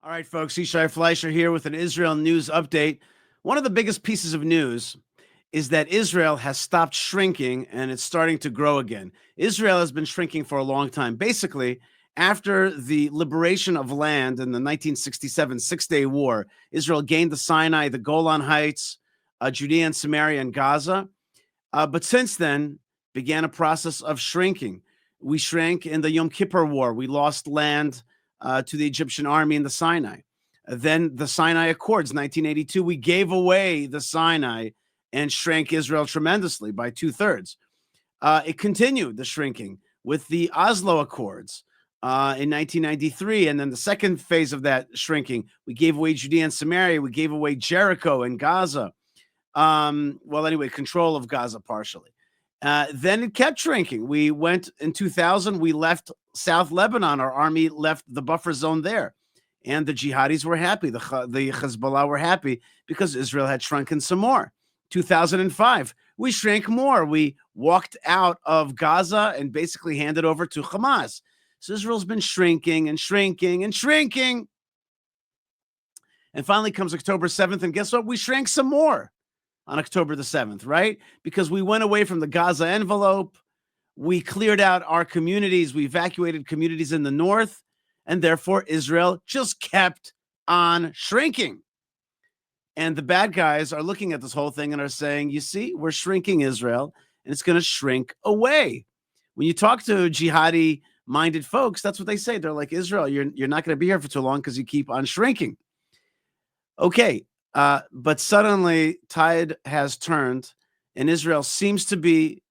All right, folks, Yishai Fleischer here with an Israel news update. One of the biggest pieces of news is that Israel has stopped shrinking and it's starting to grow again. Israel has been shrinking for a long time. Basically, after the liberation of land in the 1967 Six-Day War, Israel gained the Sinai, the Golan Heights, Judea and Samaria, and Gaza. But since then, began a process of shrinking. We shrank in the Yom Kippur War. We lost land to the Egyptian army in the Sinai. Then the Sinai Accords, 1982, we gave away the Sinai and shrank Israel tremendously by 2/3. It continued the shrinking with the Oslo Accords in 1993. And then the second phase of that shrinking, we gave away Judea and Samaria. We gave away Jericho and Gaza. Control of Gaza partially. Then it kept shrinking. We went in 2000, we left South Lebanon. Our army left the buffer zone there. And the jihadis were happy. The Hezbollah were happy because Israel had shrunken some more. 2005, we shrank more. We walked out of Gaza and basically handed over to Hamas. So Israel's been shrinking and shrinking and shrinking. And finally comes October 7th. And guess what? We shrank some more on October the 7th, right? Because we went away from the Gaza envelope. We cleared out our communities. We evacuated communities in the north. And therefore, Israel just kept on shrinking. And the bad guys are looking at this whole thing and are saying, you see, we're shrinking Israel and it's going to shrink away. When you talk to jihadi-minded folks, that's what they say. They're like, Israel, you're not going to be here for too long because you keep on shrinking. Okay. But suddenly tide has turned and Israel seems to be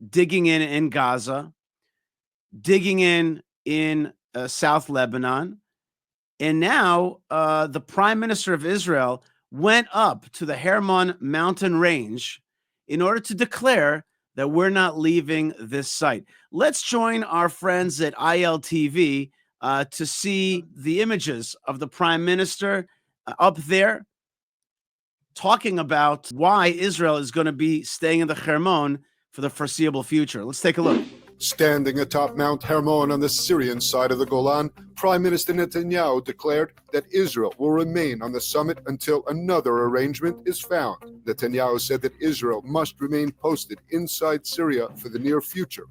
digging in Gaza, digging in South Lebanon. And now the prime minister of Israel went up to the Hermon mountain range in order to declare that we're not leaving this site. Let's join our friends at ILTV to see the images of the prime minister up there talking about why Israel is going to be staying in the Hermon for the foreseeable future. Let's take a look. Standing atop Mount Hermon on the Syrian side of the Golan, Prime Minister Netanyahu declared that Israel will remain on the summit until another arrangement is found. Netanyahu said that Israel must remain posted inside Syria for the near future.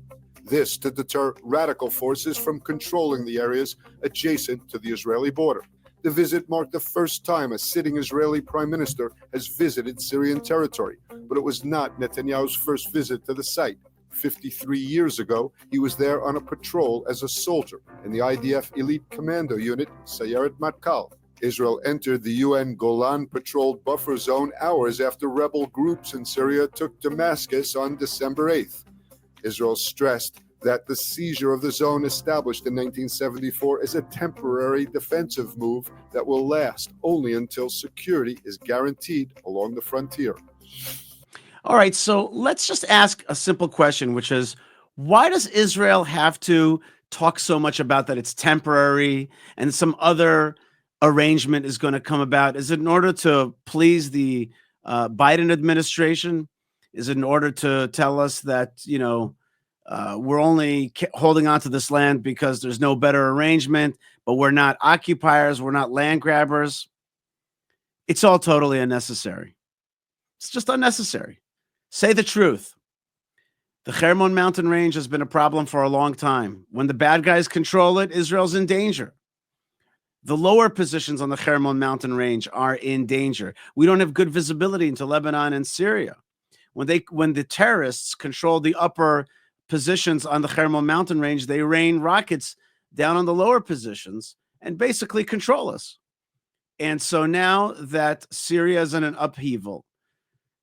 This to deter radical forces from controlling the areas adjacent to the Israeli border. The visit marked the first time a sitting Israeli prime minister has visited Syrian territory, but it was not Netanyahu's first visit to the site. 53 years ago, he was there on a patrol as a soldier in the IDF elite commando unit, Sayeret Matkal. Israel entered the UN Golan patrolled buffer zone hours after rebel groups in Syria took Damascus on December 8th. Israel stressed that the seizure of the zone established in 1974 is a temporary defensive move that will last only until security is guaranteed along the frontier. All right, so let's just ask a simple question, which is, why does Israel have to talk so much about that it's temporary and some other arrangement is going to come about? Is it in order to please the Biden administration? Is it in order to tell us that, we're only holding on to this land because there's no better arrangement, but we're not occupiers, we're not land grabbers? It's all totally unnecessary. It's just unnecessary. Say the truth. The Hermon mountain range has been a problem for a long time. When the bad guys control it, Israel's in danger. The lower positions on the Hermon mountain range are in danger. We don't have good visibility into Lebanon and Syria. When the terrorists control the upper positions on the Hermon mountain range, they rain rockets down on the lower positions and basically control us. And so now that Syria is in an upheaval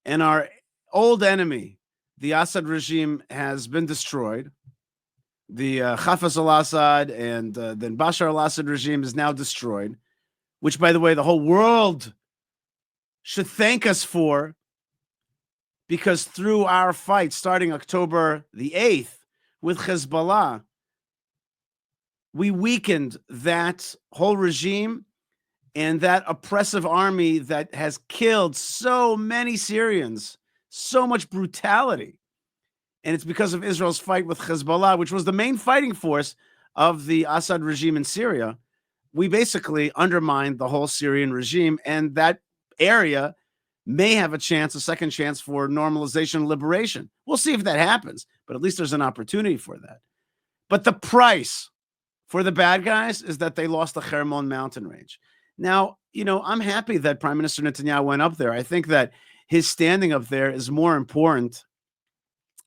and our old enemy, the Assad regime, has been destroyed. The Hafez al-Assad and then Bashar al-Assad regime is now destroyed, which, by the way, the whole world should thank us for, because through our fight starting October the 8th with Hezbollah, we weakened that whole regime and that oppressive army that has killed so many Syrians. So much brutality. And it's because of Israel's fight with Hezbollah, which was the main fighting force of the Assad regime in Syria. we basically undermined the whole Syrian regime, and that area may have a second chance for normalization and liberation. We'll see if that happens, but at least there's an opportunity for that. But the price for the bad guys is that they lost the Hermon mountain range. Now, I'm happy that Prime Minister Netanyahu went up there. I think that his standing up there is more important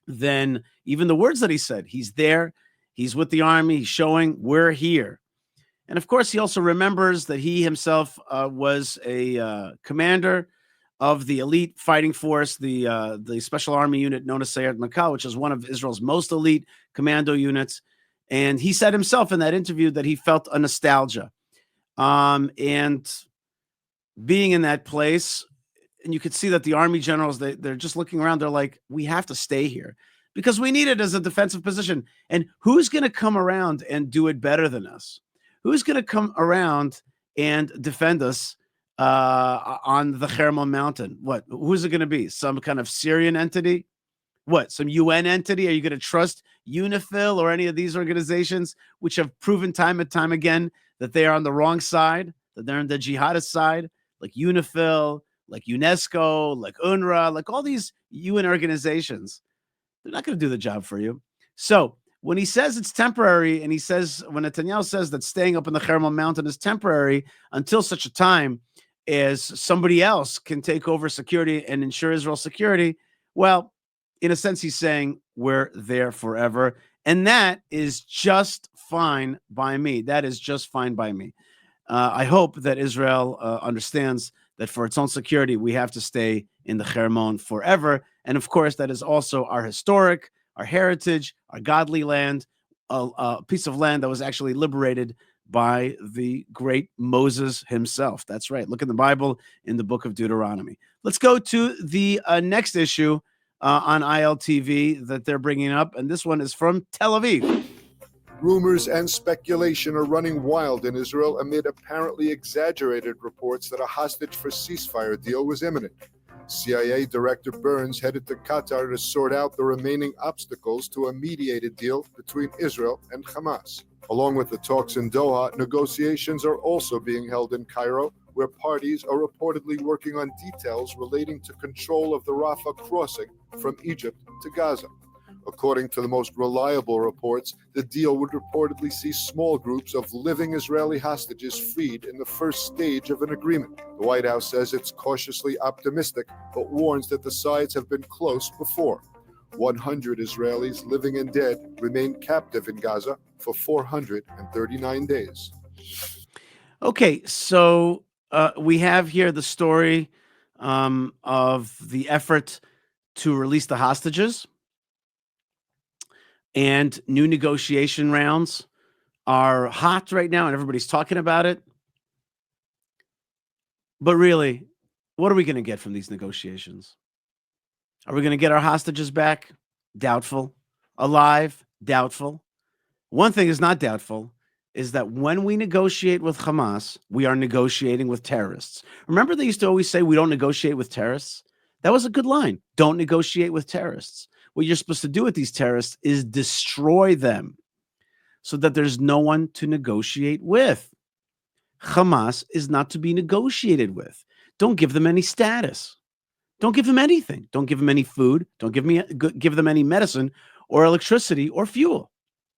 than even the words that he said. He's there. He's with the army. He's showing we're here. And of course, he also remembers that he himself was a commander of the elite fighting force, the special army unit known as Sayeret Matkal, which is one of Israel's most elite commando units. And he said himself in that interview that he felt a nostalgia. And being in that place, and you could see that the army generals, they're just looking around. They're like, we have to stay here because we need it as a defensive position. And who's going to come around and do it better than us? Who's going to come around and defend us on the Hermon mountain? What? Who's it going to be? Some kind of Syrian entity? What? Some UN entity? Are you going to trust UNIFIL or any of these organizations which have proven time and time again that they are on the wrong side, that they're on the jihadist side, like UNIFIL, like UNESCO, like UNRWA, like all these UN organizations? They're not going to do the job for you. So when he says it's temporary, and when Netanyahu says that staying up in the Hermon mountain is temporary until such a time as somebody else can take over security and ensure Israel's security, well, in a sense, he's saying we're there forever. And that is just fine by me. That is just fine by me. I hope that Israel understands that for its own security, we have to stay in the Hermon forever. And of course, that is also our historic, our heritage, our godly land, a piece of land that was actually liberated by the great Moses himself. That's right. Look in the Bible in the book of Deuteronomy. Let's go to the next issue on ILTV that they're bringing up. And this one is from Tel Aviv. Rumors and speculation are running wild in Israel amid apparently exaggerated reports that a hostage for ceasefire deal was imminent. CIA Director Burns headed to Qatar to sort out the remaining obstacles to a mediated deal between Israel and Hamas. Along with the talks in Doha, negotiations are also being held in Cairo, where parties are reportedly working on details relating to control of the Rafah crossing from Egypt to Gaza. According to the most reliable reports, the deal would reportedly see small groups of living Israeli hostages freed in the first stage of an agreement. The White House says it's cautiously optimistic, but warns that the sides have been close before. 100 Israelis, living and dead, remain captive in Gaza for 439 days. Okay, so we have here the story of the effort to release the hostages. And new negotiation rounds are hot right now, and everybody's talking about it. But really, what are we going to get from these negotiations? Are we going to get our hostages back? Doubtful. Alive? Doubtful. One thing is not doubtful is that when we negotiate with Hamas, we are negotiating with terrorists. Remember they used to always say we don't negotiate with terrorists? That was a good line. Don't negotiate with terrorists. What you're supposed to do with these terrorists is destroy them so that there's no one to negotiate with. Hamas is not to be negotiated with. Don't give them any status. Don't give them anything. Don't give them any food. Don't give them any medicine or electricity or fuel.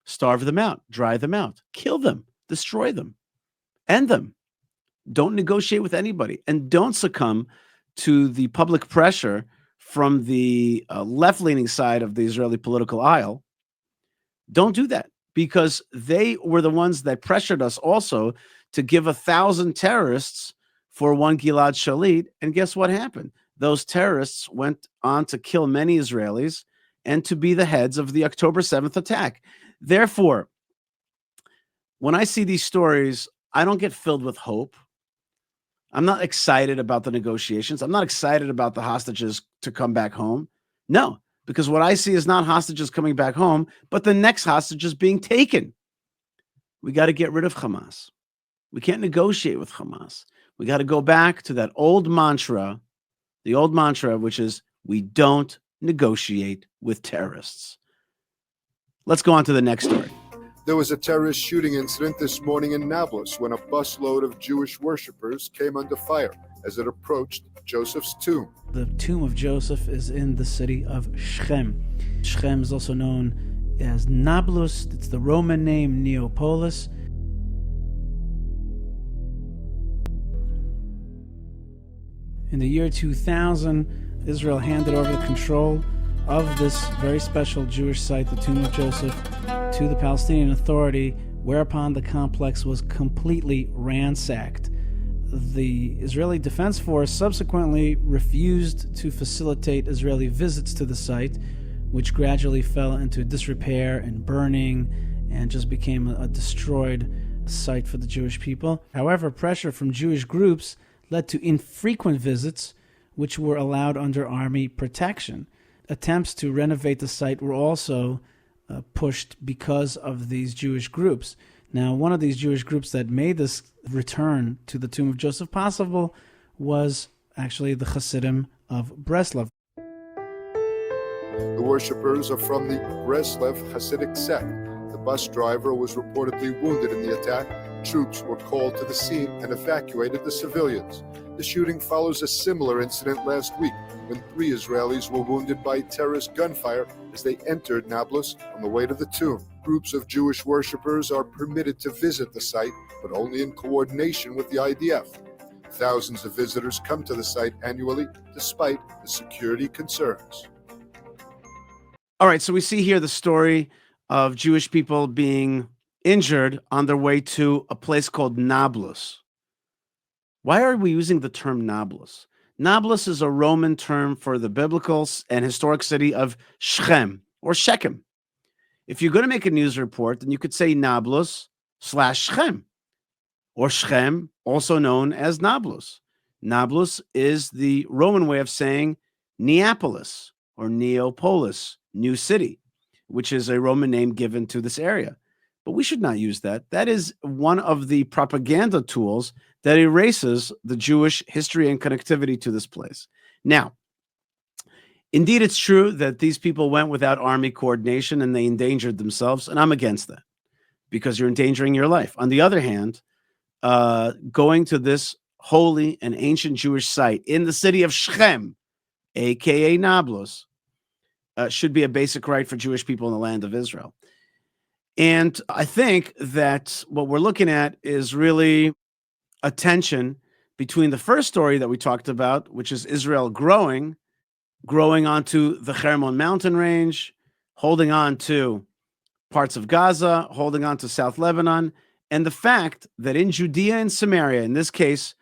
Starve them out. Dry them out. Kill them. Destroy them. End them. Don't negotiate with anybody. And don't succumb to the public pressure from the left-leaning side of the Israeli political aisle. Don't do that, because they were the ones that pressured us also to give 1,000 terrorists for one Gilad Shalit. And guess what happened? Those terrorists went on to kill many Israelis and to be the heads of the October 7th attack. Therefore, when I see these stories, I don't get filled with hope. I'm not excited about the negotiations. I'm not excited about the hostages to come back home. No, because what I see is not hostages coming back home, but the next hostages being taken. We got to get rid of Hamas. We can't negotiate with Hamas. We got to go back to that old mantra, which is we don't negotiate with terrorists. Let's go on to the next story. There was a terrorist shooting incident this morning in Nablus when a busload of Jewish worshippers came under fire as it approached Joseph's tomb. The tomb of Joseph is in the city of Shechem. Shechem is also known as Nablus. It's the Roman name Neapolis. In the year 2000, Israel handed over the control of this very special Jewish site, the tomb of Joseph, to the Palestinian Authority, whereupon the complex was completely ransacked. The Israeli Defense Force subsequently refused to facilitate Israeli visits to the site, which gradually fell into disrepair and burning and just became a destroyed site for the Jewish people. However, pressure from Jewish groups led to infrequent visits, which were allowed under army protection. Attempts to renovate the site were also pushed because of these Jewish groups. Now, one of these Jewish groups that made this return to the tomb of Joseph possible was actually the Hasidim of Breslov. The worshippers are from the Breslev Hasidic sect. The bus driver was reportedly wounded in the attack. Troops were called to the scene and evacuated the civilians. The shooting follows a similar incident last week when 3 Israelis were wounded by terrorist gunfire as they entered Nablus on the way to the tomb. Groups of Jewish worshippers are permitted to visit the site, but only in coordination with the IDF. Thousands of visitors come to the site annually, despite the security concerns. All right, so we see here the story of Jewish people being injured on their way to a place called Nablus. Why are we using the term Nablus? Nablus is a Roman term for the biblical and historic city of Shechem or Shechem. If you're going to make a news report, then you could say Nablus/Shechem or Shechem, also known as Nablus. Nablus is the Roman way of saying Neapolis or Neapolis, new city, which is a Roman name given to this area. But we should not use that. That is one of the propaganda tools that erases the Jewish history and connectivity to this place. Now, indeed, it's true that these people went without army coordination and they endangered themselves, and I'm against that because you're endangering your life. On the other hand, going to this holy and ancient Jewish site in the city of Shechem, aka Nablus, should be a basic right for Jewish people in the land of Israel. And I think that what we're looking at is really a tension between the first story that we talked about, which is Israel growing onto the Hermon mountain range, holding on to parts of Gaza, holding on to South Lebanon, and the fact that in Judea and Samaria, in this case,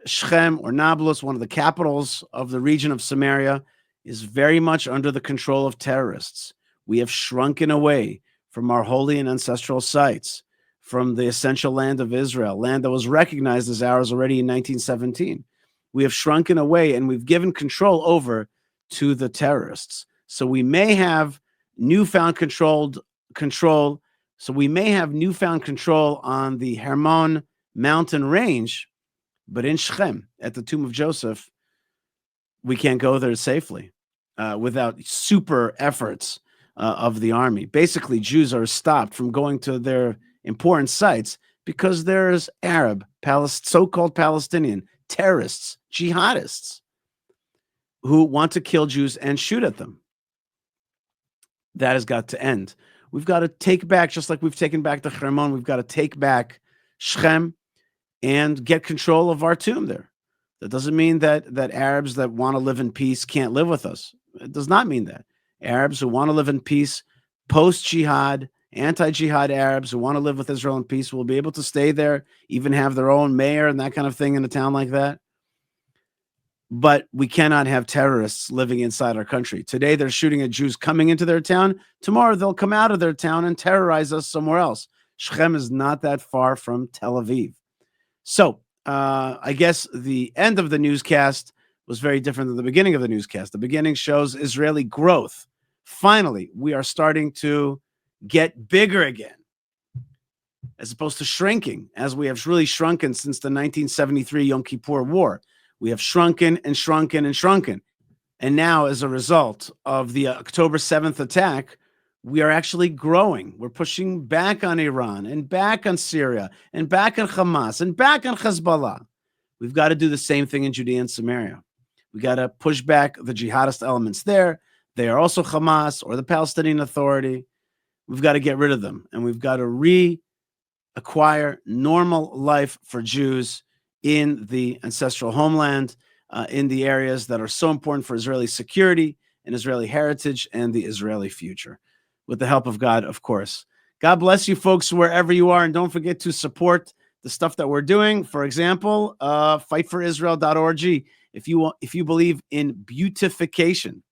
Shechem or Nablus, one of the capitals of the region of Samaria, is very much under the control of terrorists. We have shrunken away from our holy and ancestral sites, from the essential land of Israel, land that was recognized as ours already in 1917. We have shrunken away and we've given control over to the terrorists. So we may have newfound control on the Hermon mountain range, but in Shechem, at the tomb of Joseph, we can't go there safely without super efforts of the army. Basically, Jews are stopped from going to their important sites because there's Arab, so-called Palestinian terrorists, jihadists, who want to kill Jews and shoot at them. That has got to end. We've got to take back, just like we've taken back the Hermon, we've got to take back Shechem and get control of our tomb there. That doesn't mean that Arabs that want to live in peace can't live with us. It does not mean that. Arabs who want to live in peace, post-jihad, anti-jihad Arabs who want to live with Israel in peace will be able to stay there, even have their own mayor and that kind of thing in a town like that. But we cannot have terrorists living inside our country. Today, they're shooting at Jews coming into their town. Tomorrow, they'll come out of their town and terrorize us somewhere else. Shechem is not that far from Tel Aviv. So I guess the end of the newscast was very different than the beginning of the newscast. The beginning shows Israeli growth. Finally, we are starting to get bigger again, as opposed to shrinking, as we have really shrunken since the 1973 Yom Kippur War. We have shrunken and shrunken and shrunken. And now, as a result of the October 7th attack, we are actually growing. We're pushing back on Iran and back on Syria and back on Hamas and back on Hezbollah. We've got to do the same thing in Judea and Samaria. We got to push back the jihadist elements there. They are also Hamas or the Palestinian Authority. We've got to get rid of them, and we've got to reacquire normal life for Jews in the ancestral homeland, in the areas that are so important for Israeli security and Israeli heritage and the Israeli future. With the help of God, of course. God bless you, folks, wherever you are, and don't forget to support the stuff that we're doing. For example, fightforisrael.org. If you believe in beautification,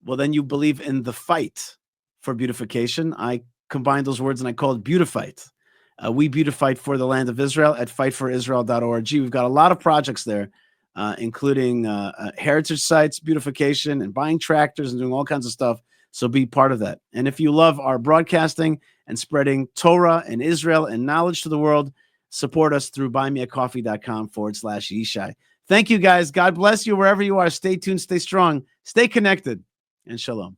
well, then you believe in the fight for beautification. I combined those words and I call it Beautifight. We beautified for the land of Israel at fightforisrael.org. We've got a lot of projects there, including heritage sites, beautification, and buying tractors and doing all kinds of stuff. So be part of that. And if you love our broadcasting and spreading Torah and Israel and knowledge to the world, support us through buymeacoffee.com/Yishai. Thank you, guys. God bless you wherever you are. Stay tuned, stay strong, stay connected, and shalom.